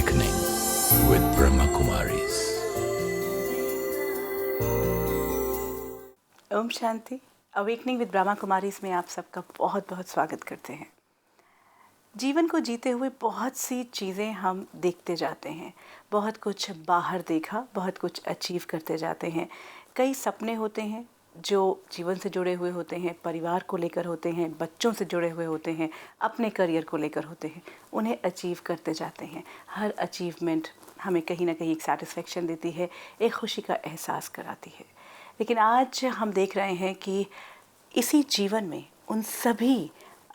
Awakening with Brahma Kumaris. ओम शांति। Awakening with Brahma Kumaris में आप सबका बहुत बहुत स्वागत करते हैं। जीवन को जीते हुए बहुत सी चीज़ें हम देखते जाते हैं, बहुत कुछ बाहर देखा, बहुत कुछ अचीव करते जाते हैं। कई सपने होते हैं जो जीवन से जुड़े हुए होते हैं, परिवार को लेकर होते हैं, बच्चों से जुड़े हुए होते हैं, अपने करियर को लेकर होते हैं, उन्हें अचीव करते जाते हैं। हर अचीवमेंट हमें कहीं ना कहीं एक सेटिस्फेक्शन देती है, एक खुशी का एहसास कराती है। लेकिन आज हम देख रहे हैं कि इसी जीवन में उन सभी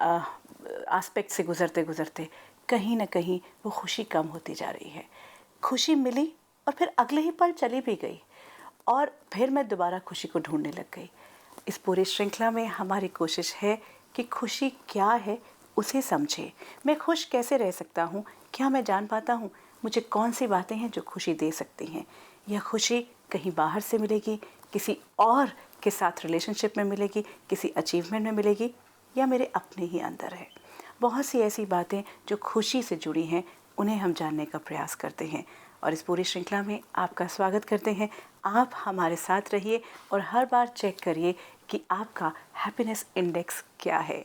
एस्पेक्ट से गुज़रते गुज़रते कहीं ना कहीं वो खुशी कम होती जा रही है। खुशी मिली और फिर अगले ही पल चली भी गई और फिर मैं दोबारा खुशी को ढूंढने लग गई। इस पूरी श्रृंखला में हमारी कोशिश है कि खुशी क्या है उसे समझे। मैं खुश कैसे रह सकता हूँ, क्या मैं जान पाता हूँ मुझे कौन सी बातें हैं जो खुशी दे सकती हैं। यह खुशी कहीं बाहर से मिलेगी, किसी और के साथ रिलेशनशिप में मिलेगी, किसी अचीवमेंट में मिलेगी, या मेरे अपने ही अंदर है। बहुत सी ऐसी बातें जो खुशी से जुड़ी हैं उन्हें हम जानने का प्रयास करते हैं और इस पूरी श्रृंखला में आपका स्वागत करते हैं। आप हमारे साथ रहिए और हर बार चेक करिए कि आपका हैप्पीनेस इंडेक्स क्या है।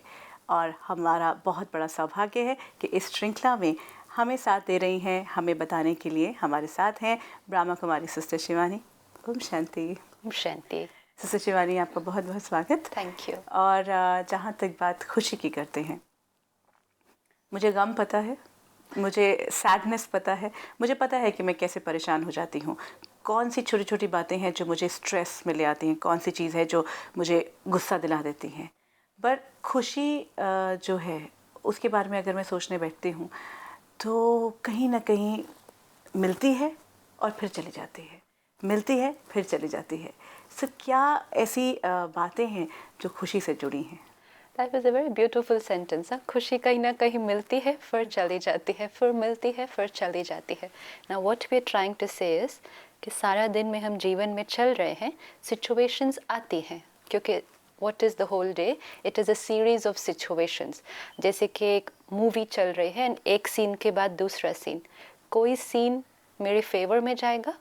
और हमारा बहुत बड़ा सौभाग्य है कि इस श्रृंखला में हमें साथ दे रही हैं, हमें बताने के लिए हमारे साथ हैं ब्रह्मा कुमारी सिस्टर शिवानी। ओम शांति। ओम शांति। सिस्टर शिवानी, आपका बहुत बहुत स्वागत। Thank you. और जहाँ तक बात खुशी की करते हैं, मुझे गम पता है, मुझे सैडनेस पता है, मुझे पता है कि मैं कैसे परेशान हो जाती हूँ, कौन सी छोटी छोटी बातें हैं जो मुझे स्ट्रेस में ले आती हैं, कौन सी चीज़ है जो मुझे गुस्सा दिला देती हैं। पर खुशी जो है उसके बारे में अगर मैं सोचने बैठती हूँ तो कहीं ना कहीं मिलती है और फिर चली जाती है, मिलती है फिर चली जाती है। सो क्या ऐसी बातें हैं जो खुशी से जुड़ी हैं? That was a very beautiful sentence. खुशी कहीं ना कहीं मिलती है फिर चली जाती है, फिर मिलती है फिर चली जाती है। Now what we are trying to say is कि सारा दिन में हम जीवन में चल रहे हैं, situations आती हैं, क्योंकि what is the whole day? It is a series of situations. जैसे कि एक मूवी चल रही है and एक सीन के बाद दूसरा सीन, कोई सीन मेरे फेवर में जाएगा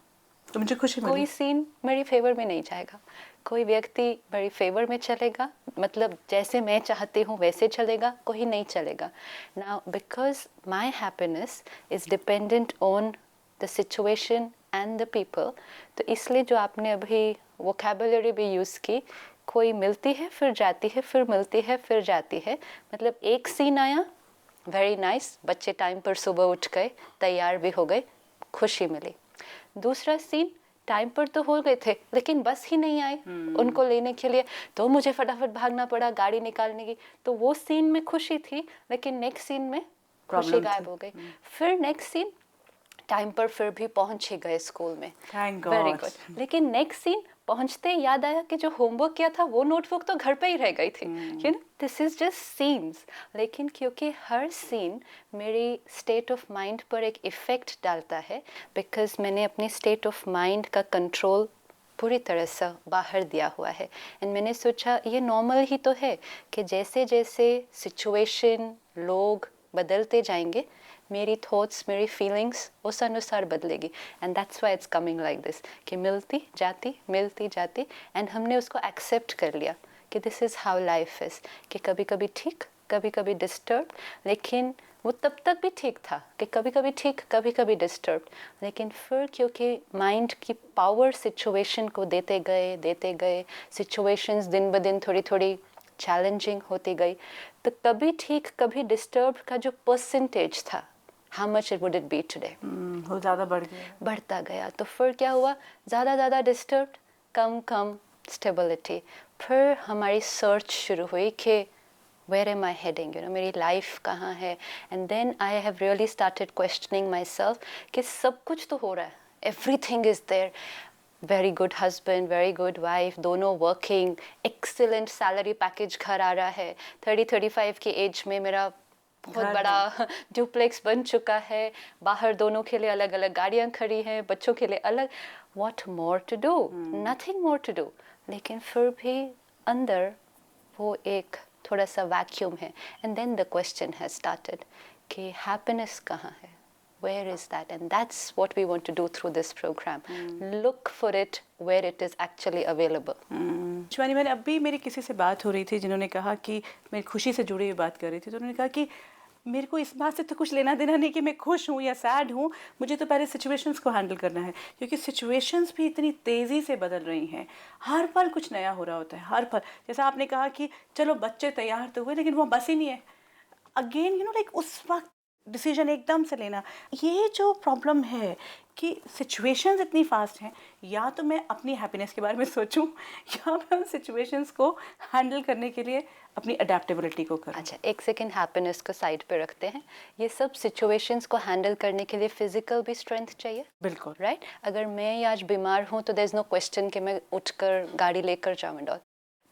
तो मुझे खुशी मिली, कोई सीन मेरी फेवर में नहीं जाएगा। कोई व्यक्ति मेरी फेवर में चलेगा, मतलब जैसे मैं चाहती हूँ वैसे चलेगा, कोई नहीं चलेगा। Now because my happiness is dependent on the situation and the people, तो इसलिए जो आपने अभी वोकैबुलरी भी यूज़ की, कोई मिलती है फिर जाती है, फिर मिलती है फिर जाती है। मतलब एक सीन आया, वेरी नाइस, बच्चे टाइम पर सुबह उठ गए, तैयार भी हो गए, खुशी मिली। दूसरा सीन, टाइम पर तो हो गए थे लेकिन बस ही नहीं आए उनको लेने के लिए, तो मुझे फटाफट भागना पड़ा गाड़ी निकालने की, तो वो सीन में खुशी थी लेकिन नेक्स्ट सीन में खुशी गायब हो गई। फिर नेक्स्ट सीन, टाइम पर फिर भी पहुंच ही गए स्कूल में, वेरी गुड, लेकिन नेक्स्ट सीन पहुंचते याद आया कि जो होमवर्क किया था वो नोटबुक तो घर पे ही रह गई थी। You know, this is just scenes, लेकिन क्योंकि हर सीन मेरी स्टेट ऑफ माइंड पर एक इफ़ेक्ट डालता है, बिकॉज मैंने अपनी स्टेट ऑफ माइंड का कंट्रोल पूरी तरह से बाहर दिया हुआ है। एंड मैंने सोचा ये नॉर्मल ही तो है कि जैसे जैसे सिचुएशन, लोग बदलते जाएंगे, मेरी थॉट्स, मेरी फीलिंग्स उस अनुसार बदलेगी। And that's why it's coming like this, कि मिलती जाती, एंड हमने उसको एक्सेप्ट कर लिया कि this is how life is, कि कभी कभी ठीक, कभी कभी डिस्टर्ब, लेकिन वो तब तक भी ठीक था कि कभी कभी ठीक, कभी कभी डिस्टर्ब, लेकिन फिर क्योंकि माइंड की पावर सिचुएशन को देते गए, सिचुएशंस दिन ब दिन थोड़ी थोड़ी चैलेंजिंग होती गई, तो कभी ठीक कभी डिस्टर्ब का जो परसेंटेज था, how much would it be today, वो ज़्यादा बढ़ता गया। तो फिर क्या हुआ, ज़्यादा डिस्टर्ब, कम स्टेबिलिटी। फिर हमारी सर्च शुरू हुई कि where am I heading, you know, मेरी लाइफ कहाँ है। And then I have really started questioning myself कि सब कुछ तो हो रहा है, everything is there, very good husband, very good wife, दोनों वर्किंग, एक्सीलेंट सैलरी पैकेज घर आ रहा है, 30-35 की एज में मेरा बहुत बड़ा डुप्लेक्स बन चुका है, बाहर दोनों के लिए अलग अलग गाड़ियाँ खड़ी हैं, बच्चों के लिए अलग, what more to do, nothing more to do. लेकिन फिर भी अंदर वो एक थोड़ा सा वैक्यूम है। And then the question has started कि हैप्पीनेस कहाँ है, Where is that? And that's what we want to do through this program. Look for it where it is actually available. Shivani, मैंने अभी मेरी किसी से बात हो रही थी जिन्होंने कहा कि मेरी खुशी से जुड़ी हुई बात कर रही थी, तो उन्होंने कहा कि मेरे को इस बात से तो कुछ लेना देना नहीं कि मैं खुश हूँ या सैड हूँ, मुझे तो पहले सिचुएशंस को हैंडल करना है, क्योंकि सिचुएशंस भी इतनी तेज़ी से बदल रही हैं, हर पल कुछ नया हो रहा होता है, हर पल। जैसा आपने कहा कि चलो बच्चे तैयार तो हुए लेकिन वो बस ही नहीं है, अगेन लाइक उस वक्त डिसीजन एकदम से लेना। ये जो प्रॉब्लम है कि सिचुएशंस इतनी फास्ट हैं, या तो मैं अपनी हैप्पीनेस के बारे में सोचूं या मैं उन सिचुएशंस को हैंडल करने के लिए अपनी अडेप्टेबिलिटी को करूं। अच्छा, एक सेकेंड हैप्पीनेस को साइड पे रखते हैं। ये सब सिचुएशंस को हैंडल करने के लिए फिजिकल भी स्ट्रेंथ चाहिए। बिल्कुल, राइट। अगर मैं आज बीमार हूँ तो देयर इज़ नो क्वेश्चन कि मैं उठकर गाड़ी लेकर जाऊँ एंड ऑल।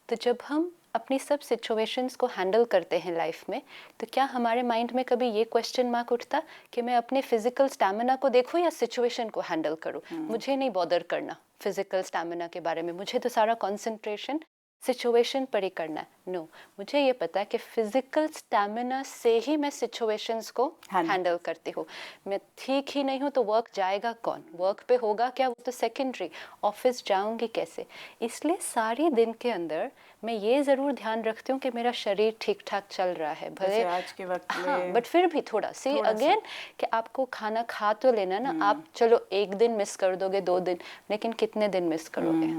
तो जब हम अपनी सब सिचुएशंस को हैंडल करते हैं लाइफ में, तो क्या हमारे माइंड में कभी ये क्वेश्चन मार्क उठता कि मैं अपने फिजिकल स्टैमिना को देखूं या सिचुएशन को हैंडल करूं? मुझे नहीं बॉदर करना फिजिकल स्टैमिना के बारे में, मुझे तो सारा कंसंट्रेशन सिचुएशन पर ही करना है। नो, मुझे ये पता है कि फिजिकल स्टैमिना से ही मैं सिचुएशंस को हैंडल करती हूँ। मैं ठीक ही नहीं हूँ तो वर्क जाएगा कौन? वर्क पे होगा क्या, वो तो सेकेंडरी। ऑफिस जाऊँगी कैसे? इसलिए सारी दिन के अंदर मैं ये ज़रूर ध्यान रखती हूँ कि मेरा शरीर ठीक ठाक चल रहा है, भले आज के वक्त में। हाँ, बट फिर भी थोड़ा सी अगेन कि आपको खाना खा तो लेना ना। आप चलो एक दिन मिस कर दोगे, 2 दिन, लेकिन कितने दिन मिस करोगे?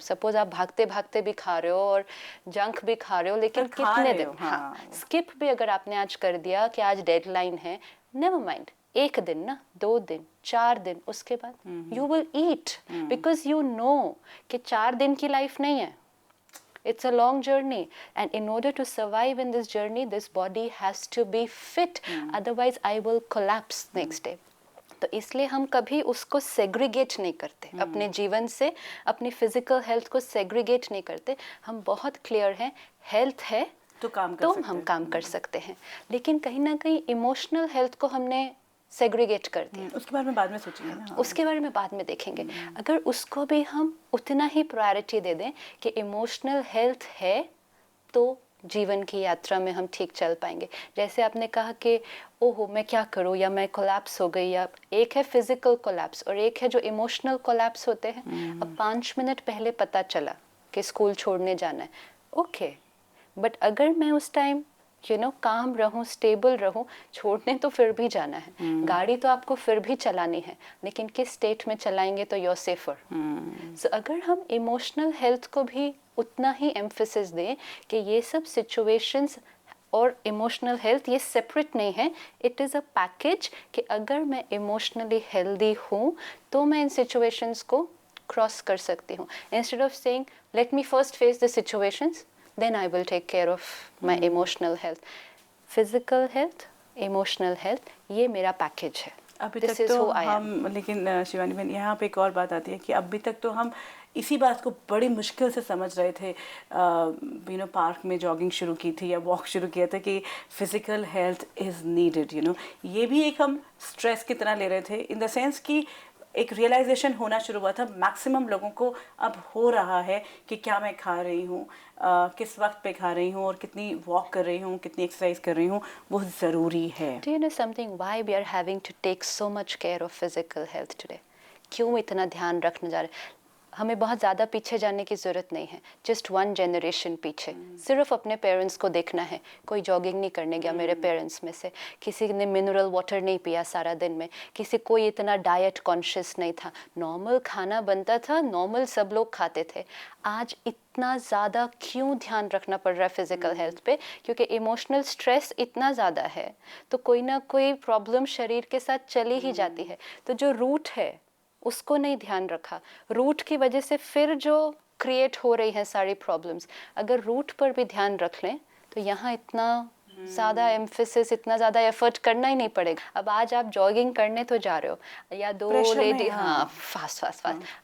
सपोज आप भागते भागते भी खा रहे हो और जंक भी खा रहे हो, लेकिन कितने दिन? हाँ, स्किप भी अगर आपने आज कर दिया कि आज डेडलाइन है, नेवर माइंड, 1 दिन ना, 2 दिन, 4 दिन, उसके बाद you will eat, because you know कि 4 दिन की लाइफ नहीं है। It's a long journey, and in order to survive in this journey, this body has to be fit. Otherwise, I will collapse next day. तो इसलिए हम कभी उसको सेग्रीगेट नहीं करते अपने जीवन से, अपनी फिजिकल हेल्थ को सेग्रीगेट नहीं करते। हम बहुत क्लियर हैं, हेल्थ है तो हम काम कर सकते हैं, लेकिन कहीं ना कहीं इमोशनल हेल्थ को हमने सेग्रीगेट कर दिया। उसके बारे में बाद में सोचेंगे ना, उसके बारे में बाद में देखेंगे। अगर उसको भी हम उतना ही प्रायोरिटी दे दें कि इमोशनल हेल्थ है, तो जीवन की यात्रा में हम ठीक चल पाएंगे। जैसे आपने कहा कि ओहो मैं क्या करूं, या मैं कोलैप्स हो गई, या एक है फिजिकल कोलैप्स और एक है जो इमोशनल कोलैप्स होते हैं। अब 5 मिनट पहले पता चला कि स्कूल छोड़ने जाना है, ओके, बट अगर मैं उस टाइम काम रहूं, स्टेबल रहूं, छोड़ने तो फिर भी जाना है। गाड़ी तो आपको फिर भी चलानी है, लेकिन किस स्टेट में चलाएंगे तो you're safer। So, अगर हम इमोशनल हेल्थ को भी उतना ही एम्फेसिस दें कि ये सब सिचुएशंस और इमोशनल हेल्थ ये सेपरेट नहीं है, इट इज़ अ पैकेज, कि अगर मैं इमोशनली हेल्दी हूँ तो मैं इन सिचुएशंस को क्रॉस कर सकती हूँ। Instead of saying let me first face the situations, then I will take care of my emotional health. Physical health, emotional health, ये मेरा पैकेज है। अभी तक तो हम, लेकिन शिवानी बहन यहाँ पे एक और बात आती है कि अभी तक तो हम इसी बात को बड़ी मुश्किल से समझ रहे थे। पार्क में जॉगिंग शुरू की थी या वॉक शुरू किया था कि फिज़िकल हेल्थ इज़ नीडेड, ये भी एक हम स्ट्रेस की तरह ले रहे थे, इन द सेंस कि एक रियलाइजेशन होना शुरू हुआ था मैक्सिमम लोगों को, अब हो रहा है कि क्या मैं खा रही हूँ, किस वक्त पे खा रही हूँ और कितनी वॉक कर रही हूँ, कितनी एक्सरसाइज कर रही हूँ, वो ज़रूरी है। Do you know something, why we are having to take so much care of physical health today? क्यों इतना ध्यान रखने जा रहे हैं? हमें बहुत ज़्यादा पीछे जाने की ज़रूरत नहीं है, जस्ट 1 जनरेशन पीछे। सिर्फ अपने पेरेंट्स को देखना है, कोई जॉगिंग नहीं करने गया मेरे पेरेंट्स में से, किसी ने मिनरल वाटर नहीं पिया सारा दिन में, किसी कोई इतना डाइट कॉन्शियस नहीं था, नॉर्मल खाना बनता था, नॉर्मल सब लोग खाते थे। आज इतना ज़्यादा क्यों ध्यान रखना पड़ रहा है फिजिकल हेल्थ पे? क्योंकि इमोशनल स्ट्रेस इतना ज़्यादा है, तो कोई ना कोई प्रॉब्लम शरीर के साथ चली ही जाती है। तो जो रूट है उसको नहीं ध्यान रखा, रूट की वजह से फिर जो क्रिएट हो रही हैं सारी प्रॉब्लम्स, अगर रूट पर भी ध्यान रख लें तो यहाँ इतना ज़्यादा एम्फेसिस, इतना ज़्यादा एफर्ट करना ही नहीं पड़ेगा। अब आज आप जॉगिंग करने तो जा रहे हो, या 2 लेडी, हाँ, फास्ट।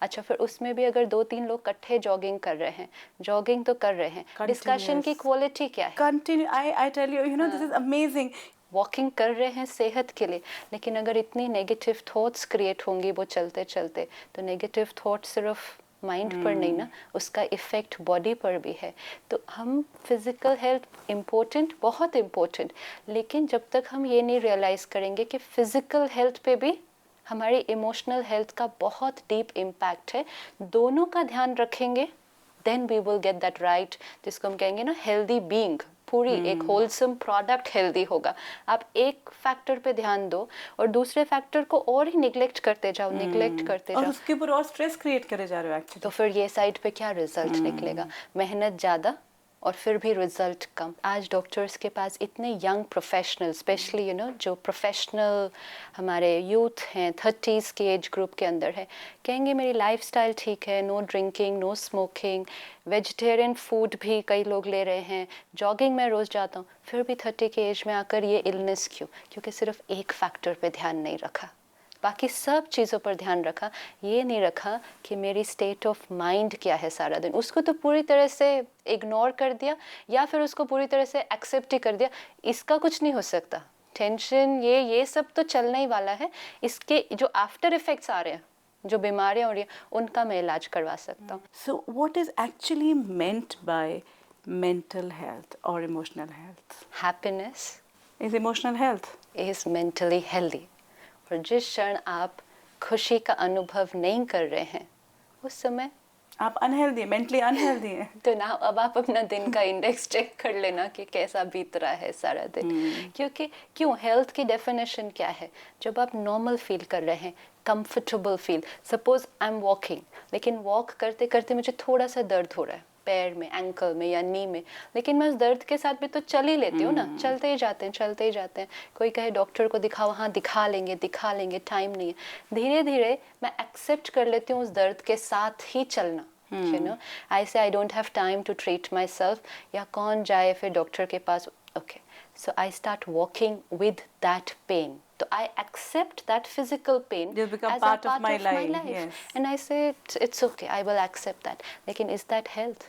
अच्छा, फिर उसमें भी अगर 2-3 लोग इकट्ठे जॉगिंग कर रहे हैं, जॉगिंग तो कर रहे हैं, डिस्कशन की क्वालिटी क्या है? Continue, I tell you, this is amazing. Walking कर रहे हैं सेहत के लिए, लेकिन अगर इतनी नेगेटिव थॉट्स क्रिएट होंगी वो चलते चलते, तो नेगेटिव थॉट सिर्फ माइंड पर नहीं ना, उसका इफ़ेक्ट बॉडी पर भी है। तो हम फिज़िकल हेल्थ इम्पोर्टेंट, बहुत इम्पोर्टेंट, लेकिन जब तक हम ये नहीं रियलाइज़ करेंगे कि फ़िज़िकल हेल्थ पे भी हमारी इमोशनल हेल्थ का बहुत डीप इम्पैक्ट है, दोनों का ध्यान रखेंगे, then we will get that right, जिसको हम कहेंगे ना हेल्दी बीइंग, पूरी एक होलसम प्रोडक्ट हेल्दी होगा। आप एक फैक्टर पे ध्यान दो और दूसरे फैक्टर को और ही निगलेक्ट करते जाओ, निगलेक्ट करते और जाओ, उसके ऊपर और स्ट्रेस क्रिएट करे जा रहे हो एक्चुअली। तो फिर ये साइड पे क्या रिजल्ट निकलेगा? मेहनत ज़्यादा और फिर भी रिजल्ट कम। आज डॉक्टर्स के पास इतने यंग प्रोफेशनल, स्पेशली जो प्रोफेशनल हमारे यूथ हैं 30s के एज ग्रुप के अंदर है, कहेंगे मेरी लाइफस्टाइल ठीक है, no drinking, no smoking, vegetarian food भी कई लोग ले रहे हैं, जॉगिंग में रोज़ जाता हूँ, फिर भी 30 के एज में आकर ये इलनेस क्यों? क्योंकि सिर्फ एक फैक्टर पे ध्यान नहीं रखा, बाकी सब चीज़ों पर ध्यान रखा, ये नहीं रखा कि मेरी स्टेट ऑफ माइंड क्या है सारा दिन। उसको तो पूरी तरह से इग्नोर कर दिया या फिर उसको पूरी तरह से एक्सेप्ट ही कर दिया, इसका कुछ नहीं हो सकता, टेंशन ये सब तो चलने ही वाला है, इसके जो आफ्टर इफेक्ट्स आ रहे हैं, जो बीमारियाँ हो रही हैं, उनका मैं इलाज करवा सकता हूँ। So what is actually meant by mental health और emotional health? Happiness is emotional health is mentally healthy. और जिस क्षण आप खुशी का अनुभव नहीं कर रहे हैं, उस समय आप अनहेल्दी, मेंटली अनहेल्दी हैं। तो ना अब आप अपना दिन का इंडेक्स चेक कर लेना कि कैसा बीत रहा है सारा दिन। क्योंकि क्यों, हेल्थ की डेफिनेशन क्या है? जब आप नॉर्मल फील कर रहे हैं, comfortable feel, suppose I am walking, लेकिन वॉक करते करते मुझे थोड़ा सा दर्द हो रहा है पैर में, एंकल में या नी में, लेकिन मैं उस दर्द के साथ भी तो चल ही लेती हूँ ना, चलते ही जाते हैं, चलते ही जाते हैं। कोई कहे डॉक्टर को दिखाओ, हाँ दिखा लेंगे, टाइम नहीं है। धीरे धीरे मैं एक्सेप्ट कर लेती हूँ उस दर्द के साथ ही चलना। You know, I say I don't have time to treat myself, या कौन जाए फिर डॉक्टर के पास, okay, so I start walking with that pain. So I accept that physical pain Just become as part a of part my of my life, life. yes. And I say it's okay, I will accept that. लेकिन is that health?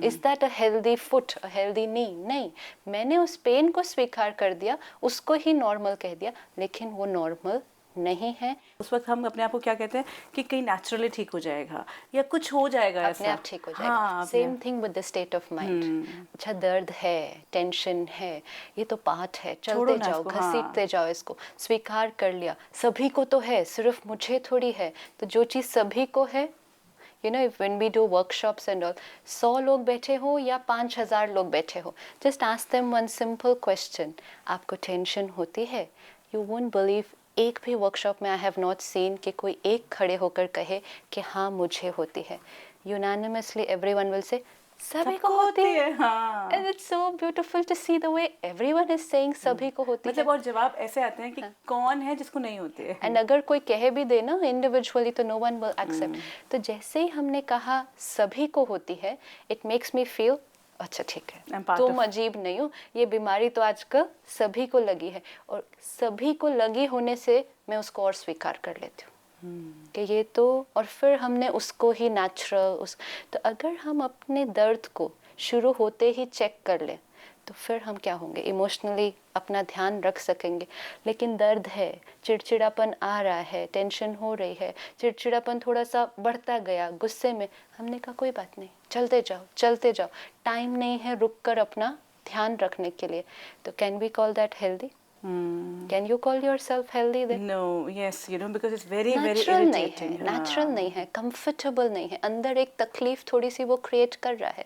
Is that a healthy foot, a healthy knee? नहीं, मैंने उस pen को स्वीकार कर दिया, उसको ही normal कह दिया, लेकिन वो नॉर्मल नहीं है। उस वक्त हम अपने आप को क्या कहते हैं कि कहीं नेचुरली ठीक हो जाएगा या कुछ हो जाएगा, अपने आप ठीक हो जाएगा। हाँ, same thing with the state of mind. अच्छा दर्द है, टेंशन है, ये तो पार्ट है, चलते जाओ, घसीटते जाओ, इसको स्वीकार कर लिया। सभी को तो है, सिर्फ मुझे थोड़ी है। तो जो चीज़ सभी को है, you know, when we do workshops and all, 100 लोग बैठे हो या 5000 लोग बैठे हो, just ask them one simple question, आपको टेंशन होती है? यू वोंट बिलीव, एक भी वर्कशॉप में आई हैव नॉट सीन कि कोई एक खड़े होकर कहे कि हाँ मुझे होती है। यूनानिमसली एवरीवन विल से सभी को होती है। And it's so beautiful to see the way everyone is saying सभी को होती है। मतलब और जवाब ऐसे आते हैं कि कौन है जिसको नहीं होती है। एंड अगर कोई कहे भी दे ना इंडिविजुअली, तो नो वन विल एक्सेप्ट। तो जैसे ही हमने कहा सभी को होती है, इट मेक्स मी फील अच्छा ठीक है, तुम अजीब नहीं हो, ये बीमारी तो आजकल सभी को लगी है, और सभी को लगी होने से मैं उसको और स्वीकार कर लेती हूँ कि ये तो, और फिर हमने उसको ही नेचुरल तो अगर हम अपने दर्द को शुरू होते ही चेक कर लें, तो फिर हम क्या होंगे, इमोशनली अपना ध्यान रख सकेंगे। लेकिन दर्द है, चिड़चिड़ापन आ रहा है, टेंशन हो रही है, चिड़चिड़ापन थोड़ा सा बढ़ता गया, गुस्से में, हमने कहा कोई बात नहीं, चलते जाओ, टाइम नहीं है रुक कर अपना ध्यान रखने के लिए। तो can we call that healthy? Can you call yourself healthy then? No, yes, you know, because it's very Natural very irritating. Natural नहीं है, कंफर्टेबल नहीं है, अंदर एक तकलीफ थोड़ी सी वो क्रिएट कर रहा है।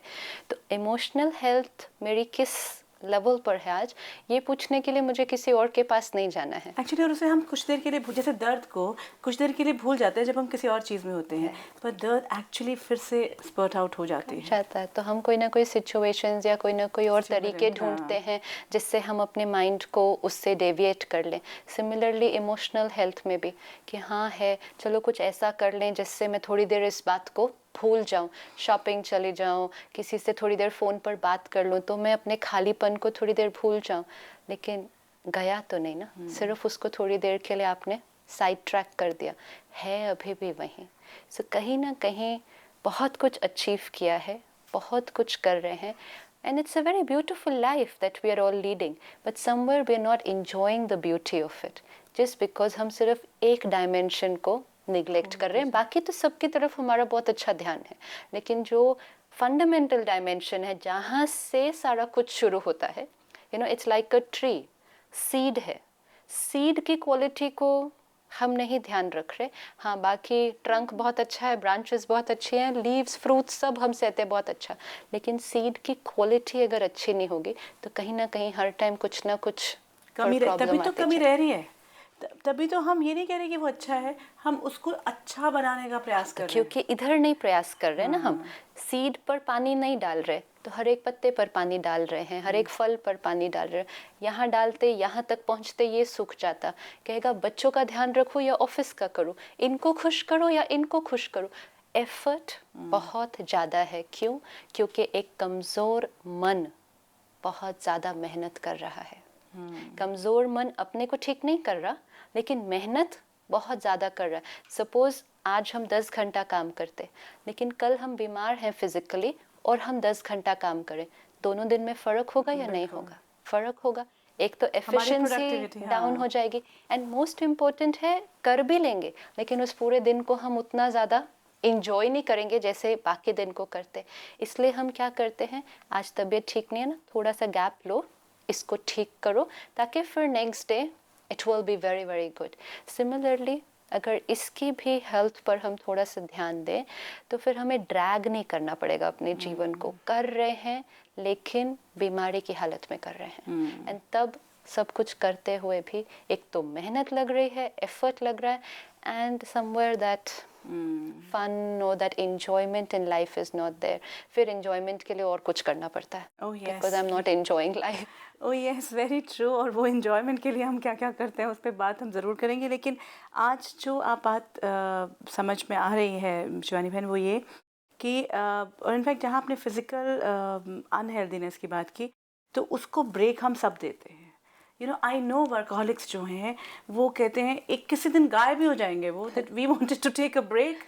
तो इमोशनल हेल्थ मेरी किस लेवल पर है आज, ये पूछने के लिए मुझे किसी और के पास नहीं जाना है एक्चुअली। और उसे हम कुछ देर के लिए, जैसे दर्द को कुछ देर के लिए भूल जाते हैं जब हम किसी और चीज़ में होते हैं, पर दर्द एक्चुअली फिर से स्पर्ट आउट हो जाती है। तो हम कोई ना कोई सिचुएशंस या कोई ना कोई और तरीके ढूंढते हैं जिससे हम अपने माइंड को उससे डेविएट कर लें। सिमिलरली इमोशनल हेल्थ में भी कि हाँ है, चलो कुछ ऐसा कर लें जिससे मैं थोड़ी देर इस बात को भूल जाऊं, शॉपिंग चली जाऊं, किसी से थोड़ी देर फ़ोन पर बात कर लूं, तो मैं अपने खालीपन को थोड़ी देर भूल जाऊं। लेकिन गया तो नहीं ना, सिर्फ उसको थोड़ी देर के लिए आपने साइड ट्रैक कर दिया, है अभी भी वहीं। सो कहीं ना कहीं बहुत कुछ अचीव किया है, बहुत कुछ कर रहे हैं, and it's a very beautiful life that we are all leading, but somewhere we are not enjoying the beauty of it, just because हम सिर्फ एक डायमेंशन को निगलेक्ट कर रहे हैं। बाकी तो सबकी तरफ हमारा बहुत अच्छा ध्यान है, लेकिन जो फंडामेंटल डायमेंशन है जहाँ से सारा कुछ शुरू होता है, it's like a tree, seed है, सीड की क्वालिटी को हम नहीं ध्यान रख रहे। हाँ, बाकी ट्रंक बहुत अच्छा है, ब्रांचेस बहुत अच्छी हैं, लीव्स फ्रूट्स सब हम सहते हैं बहुत अच्छा, लेकिन सीड की क्वालिटी अगर अच्छी नहीं होगी तो कहीं ना कहीं हर टाइम कुछ ना कुछ कमी तभी तो कमी जाए। रह रही है। तभी तो हम ये नहीं कह रहे कि वो अच्छा है, हम उसको अच्छा बनाने का प्रयास कर रहे हैं। क्योंकि इधर नहीं प्रयास कर रहे ना, हम सीड पर पानी नहीं डाल रहे, तो हर एक पत्ते पर पानी डाल रहे हैं, हर एक फल पर पानी डाल रहे हैं। यहाँ डालते यहाँ तक पहुँचते ये सूख जाता। कहेगा बच्चों का ध्यान रखो या ऑफिस का करो, इनको खुश करो या इनको खुश करो। एफर्ट बहुत ज़्यादा है। क्यों? क्योंकि एक कमज़ोर मन बहुत ज़्यादा मेहनत कर रहा है। कमज़ोर मन अपने को ठीक नहीं कर रहा, लेकिन मेहनत बहुत ज़्यादा कर रहा है। सपोज़ आज हम 10 घंटा काम करते, लेकिन कल हम बीमार हैं फिजिकली और हम 10 घंटा काम करें, दोनों दिन में फ़र्क होगा या नहीं होगा? फ़र्क होगा। एक तो एफिशिएंसी डाउन हो जाएगी, एंड मोस्ट इम्पोर्टेंट है कर भी लेंगे, लेकिन उस पूरे दिन को हम उतना ज़्यादा इंजॉय नहीं करेंगे जैसे बाकी दिन को करते। इसलिए हम क्या करते हैं, आज तबीयत ठीक नहीं है ना, थोड़ा सा गैप लो, इसको ठीक करो, ताकि फिर next day it will be very very good. Similarly अगर इसकी भी हेल्थ पर हम थोड़ा सा ध्यान दें तो फिर हमें ड्रैग नहीं करना पड़ेगा अपने जीवन को। कर रहे हैं लेकिन बीमारी की हालत में कर रहे हैं, एंड तब सब कुछ करते हुए भी एक तो मेहनत लग रही है, एफर्ट लग रहा है, एंड समवेयर दैट फन और that enjoyment in life is not there. फिर एंजॉयमेंट के लिए और कुछ करना पड़ता है, because I am not enjoying life. Oh yes, very true. और वो एंजॉयमेंट के लिए हम क्या क्या करते हैं उस पर बात हम ज़रूर करेंगे, लेकिन आज जो आप बात समझ में आ रही है शिवानी बहन, वो ये कि और इनफैक्ट जहाँ आपने फिज़िकल अनहेल्दीनेस की बात की, तो उसको ब्रेक हम सब देते हैं। आई नो वर्कहॉलिक्स जो हैं वो कहते हैं एक किसी दिन गायब भी हो जाएंगे वो, that we wanted to take a break,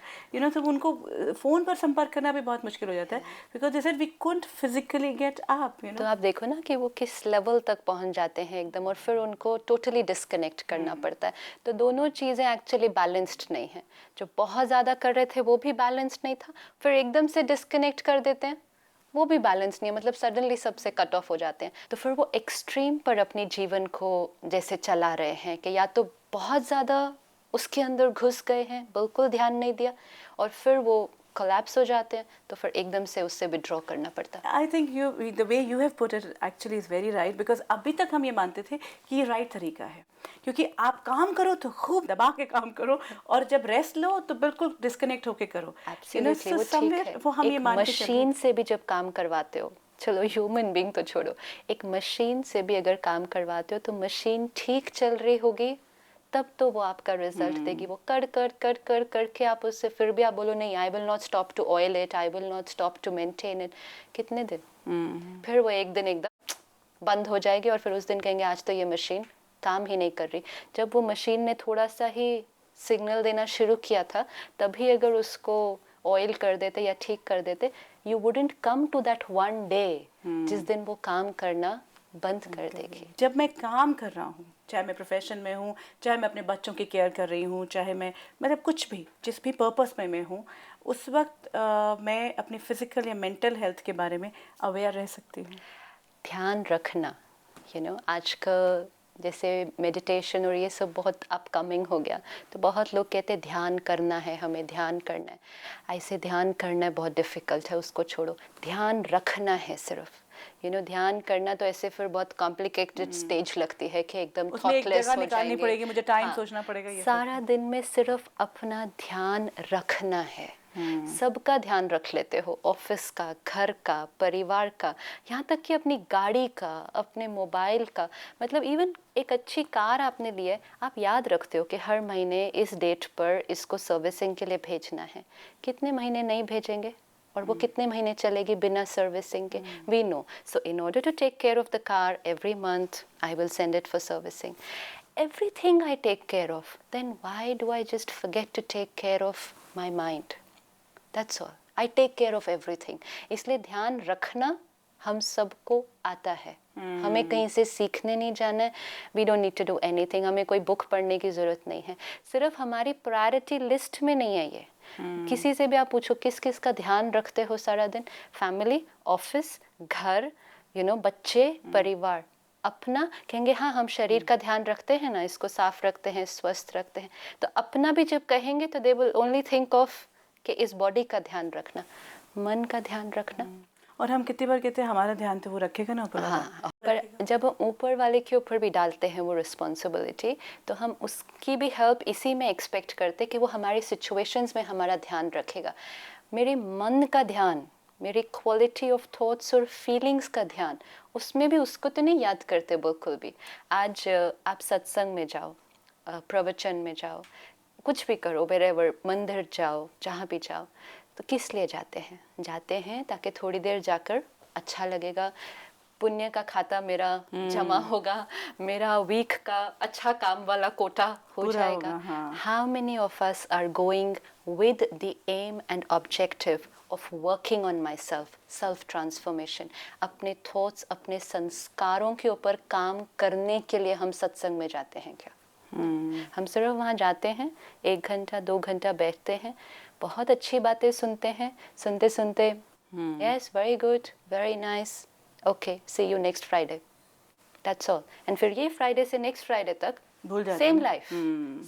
तो उनको फ़ोन पर संपर्क करना भी बहुत मुश्किल हो जाता है, because they said we couldn't physically get up. तो आप देखो ना कि वो किस लेवल तक पहुंच जाते हैं एकदम, और फिर उनको टोटली डिस्कनेक्ट करना पड़ता है। तो दोनों चीज़ें एक्चुअली बैलेंस्ड नहीं है। जो बहुत ज़्यादा कर रहे थे वो भी बैलेंस्ड नहीं था, फिर एकदम से डिस्कनेक्ट कर देते हैं, वो भी बैलेंस नहीं है, मतलब सडनली सबसे कट ऑफ हो जाते हैं। तो फिर वो एक्सट्रीम पर अपने जीवन को जैसे चला रहे हैं कि या तो बहुत ज़्यादा उसके अंदर घुस गए हैं, बिल्कुल ध्यान नहीं दिया, और फिर वो कोलैप्स हो जाते हैं, तो फिर एकदम से उससे विड्रॉ करना पड़ता है। I think you the way you have put it actually is very right, because अभी तक हम ये मानते थे कि ये राइट तरीका है, क्योंकि आप काम करो तो खूब दबा के काम करो, और जब रेस्ट लो तो बिल्कुल डिस्कनेक्ट होके करो। Absolutely, वो ठीक है। वो हम ये एक मान के मशीन से भी जब काम करवाते हो, चलो ह्यूमन बीइंग तो छोड़ो, एक मशीन से भी अगर काम करवाते हो तो मशीन ठीक चल रही होगी तब तो वो आपका रिजल्ट देगी। वो कर कर कर कर करके आप उससे फिर भी आप बोलो नहीं, I will not stop to oil it, I will not stop to maintain it, कितने दिन, फिर वो एक दिन एकदम बंद हो जाएगी, और फिर उस दिन कहेंगे आज तो ये मशीन काम ही नहीं कर रही। जब वो मशीन ने थोड़ा सा ही सिग्नल देना शुरू किया था, तभी अगर उसको ऑयल कर देते या ठीक कर देते, you wouldn't come to that one day जिस दिन वो काम करना बंद कर देगी। जब मैं काम कर रहा हूँ, चाहे मैं प्रोफेशन में हूँ, चाहे मैं अपने बच्चों की केयर कर रही हूँ, चाहे मैं मतलब कुछ भी जिस भी पर्पस में मैं हूँ, उस वक्त मैं अपनी फिजिकल या मेंटल हेल्थ के बारे में अवेयर रह सकती हूँ। ध्यान रखना, आज का जैसे मेडिटेशन और ये सब बहुत अपकमिंग हो गया, तो बहुत लोग कहते हैं ध्यान करना है, हमें ध्यान करना है। ऐसे ध्यान करना बहुत डिफ़िकल्ट है, उसको छोड़ो। ध्यान रखना है सिर्फ, ध्यान करना तो ऐसे फिर बहुत कॉम्प्लिकेटेड स्टेज लगती है कि एकदम थॉटलेस हो जाएंगे, पड़ेगी, मुझे टाइम सोचना पड़ेगा। ये सारा दिन में सिर्फ अपना ध्यान रखना है। सबका ध्यान रख लेते हो, ऑफिस का, घर का, परिवार का, यहाँ तक कि अपनी गाड़ी का, अपने मोबाइल का। मतलब इवन एक अच्छी कार आपने ली है, आप याद रखते हो कि हर महीने इस डेट पर इसको सर्विसिंग के लिए भेजना है। कितने महीने नहीं भेजेंगे और वो कितने महीने चलेगी बिना सर्विसिंग के, we know. So in order to take care of the car every month I will send it for servicing. Everything I take care of, then why do I just forget to take care of my mind? That's all. I take care of everything. इसलिए ध्यान रखना हम सबको आता है, हमें कहीं से सीखने नहीं जाना है. We don't need to do anything. हमें कोई बुक पढ़ने की ज़रूरत नहीं है. सिर्फ हमारी प्रायोरिटी लिस्ट में नहीं है ये. किसी से भी आप पूछो किस किस का ध्यान रखते हो सारा दिन. फैमिली, ऑफिस, घर, बच्चे, परिवार. अपना कहेंगे हाँ हम शरीर का ध्यान रखते हैं ना, इसको साफ रखते हैं, स्वस्थ रखते हैं. तो अपना भी जब कहेंगे तो they will only think of कि इस बॉडी का ध्यान रखना, मन का ध्यान रखना. और हम कितनी बार कहते हैं हमारा ध्यान तो वो रखेगा ना ऊपर वाला. हाँ, पर जब हम ऊपर वाले के ऊपर भी डालते हैं वो रिस्पॉन्सिबिलिटी, तो हम उसकी भी हेल्प इसी में एक्सपेक्ट करते कि वो हमारी सिचुएशंस में हमारा ध्यान रखेगा. मेरे मन का ध्यान, मेरी क्वालिटी ऑफ थॉट्स और फीलिंग्स का ध्यान, उसमें भी उसको तो नहीं याद करते बिल्कुल भी. आज आप सत्संग में जाओ, प्रवचन में जाओ, कुछ भी करो, wherever, मंदिर जाओ, जहाँ भी जाओ, तो किस लिए जाते हैं? जाते हैं ताकि थोड़ी देर जाकर अच्छा लगेगा, पुण्य का खाता मेरा जमा होगा, मेरा वीक का अच्छा काम वाला कोटा हो जाएगा. How many of us are going with the aim and objective of working on my self transformation. अपने थॉट्स, अपने संस्कारों के ऊपर काम करने के लिए हम सत्संग में जाते हैं क्या? हम सिर्फ वहाँ जाते हैं, 1 घंटा 2 घंटा बैठते हैं, बहुत अच्छी बातें सुनते हैं, सुनते सुनते yes very good, very nice, okay, see you next Friday, that's all. And फिर ये फ्राइडे से नेक्स्ट फ्राइडे तक सेम लाइफ,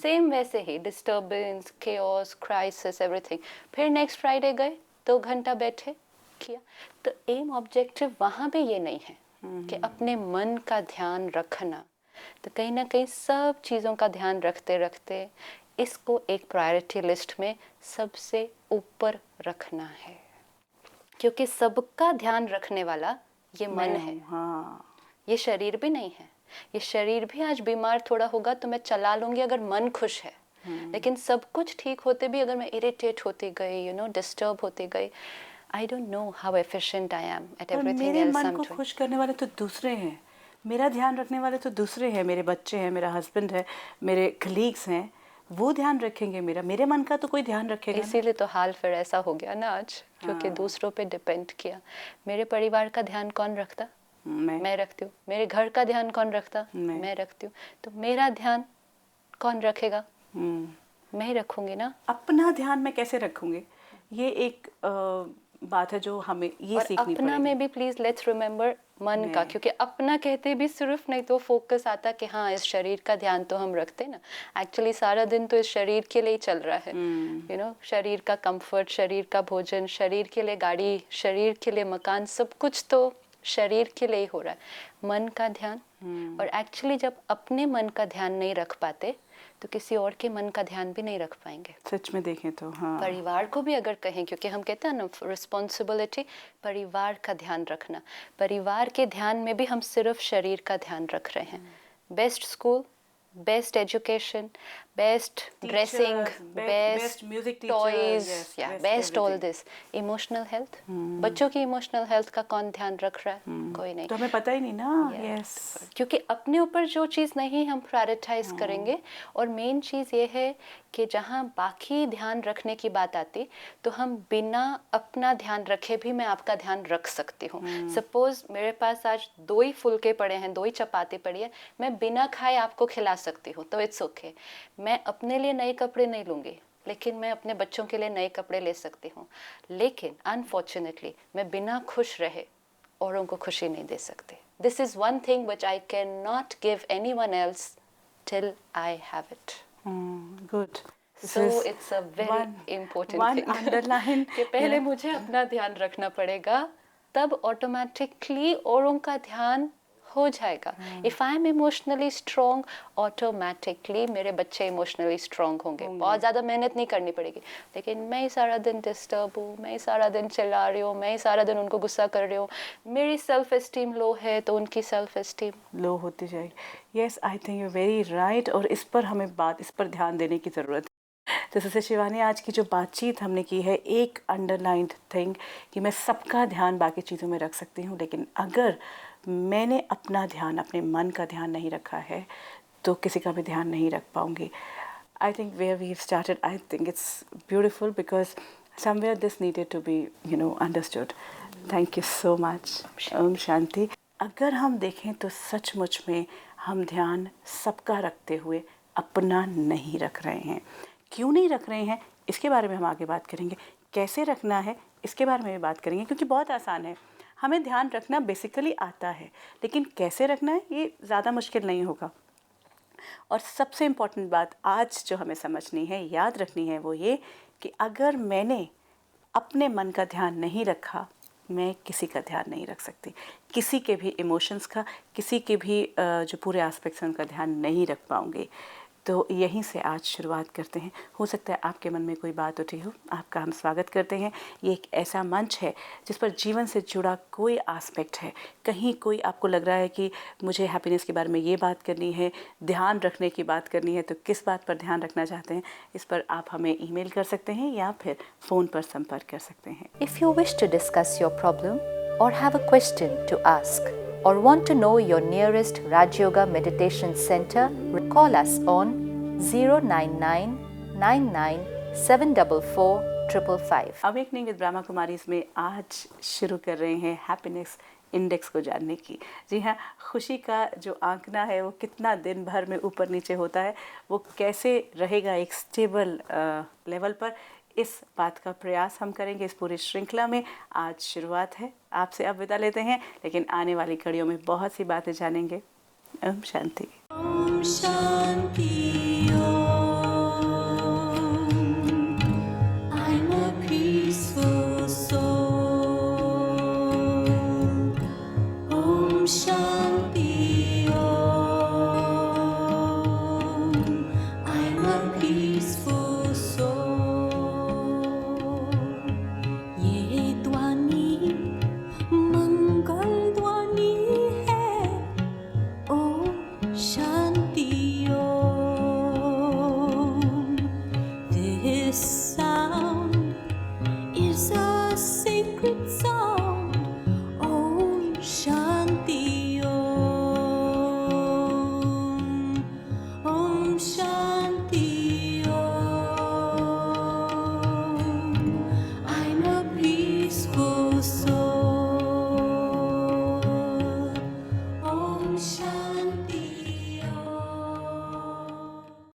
सेम वैसे ही डिस्टर्बेंस, केओस, क्राइसिस, एवरीथिंग. फिर नेक्स्ट फ्राइडे गए, 2 घंटा बैठे, किया. तो एम ऑब्जेक्टिव वहाँ पे ये नहीं है कि अपने मन का ध्यान रखना. तो कहीं ना कहीं सब चीज़ों का ध्यान रखते रखते इसको एक प्रायोरिटी लिस्ट में सबसे ऊपर रखना है, क्योंकि सबका ध्यान रखने वाला ये मन है. ये शरीर भी नहीं है. ये शरीर भी आज बीमार थोड़ा होगा तो मैं चला लूँगी अगर मन खुश है. लेकिन सब कुछ ठीक होते भी अगर मैं इरिटेट होती गई, डिस्टर्ब होती गई, I don't know how efficient I am at everything else. मेरे मन को खुश करने वाले तो दूसरे हैं, मेरा ध्यान रखने वाले तो दूसरे हैं. मेरे बच्चे हैं, मेरा हस्बैंड है, मेरे कलीग्स हैं, वो ध्यान रखेंगे मेरा. मेरे मन का तो कोई ध्यान रखेगा. इसीलिए तो हाल फिर ऐसा हो गया ना आज, क्योंकि दूसरों पे डिपेंड किया. मेरे परिवार का ध्यान कौन रखता? मैं रखती हूँ. मेरे घर का ध्यान कौन रखता? मैं रखती हूँ. तो मेरा ध्यान कौन रखेगा? मैं ही रखूंगी ना. अपना ध्यान मैं कैसे रखूंगी, ये एक बात है जो हमें ये सीखनी पड़ेगी. अपना में भी प्लीज लेट्स रिमेम्बर मन का, क्योंकि अपना कहते भी सिर्फ नहीं तो फोकस आता कि हाँ इस शरीर का ध्यान तो हम रखते ना. एक्चुअली सारा दिन तो इस शरीर के लिए ही चल रहा है. शरीर का कंफर्ट, शरीर का भोजन, शरीर के लिए गाड़ी, शरीर के लिए मकान, सब कुछ तो शरीर के लिए ही हो रहा है. मन का ध्यान. और एक्चुअली जब अपने मन का ध्यान नहीं रख पाते तो किसी और के मन का ध्यान भी नहीं रख पाएंगे. सच में देखें तो हाँ. परिवार को भी अगर कहें, क्योंकि हम कहते हैं ना रिस्पॉन्सिबिलिटी, परिवार का ध्यान रखना. परिवार के ध्यान में भी हम सिर्फ शरीर का ध्यान रख रहे हैं. Best school, best education, best dressing, best music toys, या best all this. Emotional health, बच्चों की इमोशनल हेल्थ का कौन ध्यान रख रहा है? कोई नहीं. तो हमें पता ही नहीं ना. यस, क्योंकि अपने ऊपर जो चीज़ नहीं हम प्रायोरिटाइज करेंगे. और मेन चीज़ ये है कि जहाँ बाकी ध्यान रखने की बात आती तो हम बिना अपना ध्यान रखे भी मैं आपका ध्यान रख सकती हूँ. सपोज मेरे पास आज 2 ही फुलके पड़े हैं, 2 ही चपाती पड़ी है, मैं बिना खाए आपको खिला सकती हूँ, तो इट्स ओके. मैं अपने लिए नए कपड़े नहीं लूँगी, लेकिन मैं अपने बच्चों के लिए नए कपड़े ले सकती हूँ. लेकिन अनफॉर्चुनेटली मैं बिना खुश रहे औरों को खुशी नहीं दे सकती. This is one thing which I can not give anyone else till I have it. Good. So it's a very important thing. Underline कि पहले मुझे अपना ध्यान रखना पड़ेगा, तब ऑटोमेटिकली औरों का ध्यान हो जाएगा. If I am emotionally strong, automatically मेरे बच्चे इमोशनली स्ट्रॉन्ग होंगे. बहुत ज़्यादा मेहनत नहीं करनी पड़ेगी. लेकिन मैं ही सारा दिन डिस्टर्ब हूँ, मैं ही सारा दिन चिल्ला रही हूँ, मैं ही सारा दिन उनको गुस्सा कर रही हूँ, मेरी सेल्फ एस्टीम लो है तो उनकी सेल्फ एस्टीम लो होती जाएगी. Yes, I think you very right. और इस पर ध्यान देने की ज़रूरत है. तो जैसे शिवानी, आज की जो बातचीत हमने की है, एक अंडरलाइंड थिंग कि मैं सबका ध्यान बाकी चीज़ों में रख सकती हूँ, लेकिन अगर मैंने अपना ध्यान, अपने मन का ध्यान नहीं रखा है तो किसी का भी ध्यान नहीं रख पाऊँगी. I think where we started, I think it's beautiful because somewhere this needed to be understood. Thank you so much. Om Shanti. अगर हम देखें तो सचमुच में हम ध्यान सबका रखते हुए अपना नहीं रख रहे हैं। क्यों नहीं रख रहे हैं इसके बारे में हम आगे बात करेंगे, कैसे रखना है इसके बारे में भी बात करेंगे, क्योंकि बहुत आसान है। हमें ध्यान रखना बेसिकली आता है, लेकिन कैसे रखना है ये ज़्यादा मुश्किल नहीं होगा। और सबसे इम्पॉर्टेंट बात आज जो हमें समझनी है, याद रखनी है, वो ये कि अगर मैंने अपने मन का ध्यान नहीं रखा, मैं किसी का ध्यान नहीं रख सकती। किसी के भी इमोशंस का, किसी के भी जो पूरे एस्पेक्ट्स हैं उनका ध्यान नहीं रख पाऊँगी। तो यहीं से आज शुरुआत करते हैं। हो सकता है आपके मन में कोई बात उठी हो, आपका हम स्वागत करते हैं। ये एक ऐसा मंच है जिस पर जीवन से जुड़ा कोई एस्पेक्ट है, कहीं कोई आपको लग रहा है कि मुझे हैप्पीनेस के बारे में ये बात करनी है, ध्यान रखने की बात करनी है, तो किस बात पर ध्यान रखना चाहते हैं, इस पर आप हमें ईमेल कर सकते हैं या फिर फ़ोन पर संपर्क कर सकते हैं। If you wish to discuss your problem or have a question to ask or want to know your nearest Raj Yoga Meditation Center, call us on 09999744555. Awakening with Brahma Kumaris में आज शुरू कर रहे हैं हैप्पीनेस इंडेक्स को जानने की। जी हाँ, खुशी का जो आंकना है वो कितना दिन भर में ऊपर नीचे होता है, वो कैसे रहेगा एक स्टेबल लेवल पर, इस बात का प्रयास हम करेंगे इस पूरी श्रृंखला में। आज शुरुआत है, आपसे अब विदा लेते हैं, लेकिन आने वाली कड़ियों में बहुत सी बातें जानेंगे। Om Shanti. Om Shanti. I'm a peaceful soul. Om Shanti Om. I'm a peaceful soul. ये ध्वनि मंगल ध्वनि है। Om Shanti Om. This sound is a sacred sound. Om Shanti Om. Om Shanti Om. I'm a peaceful soul. Om Shanti.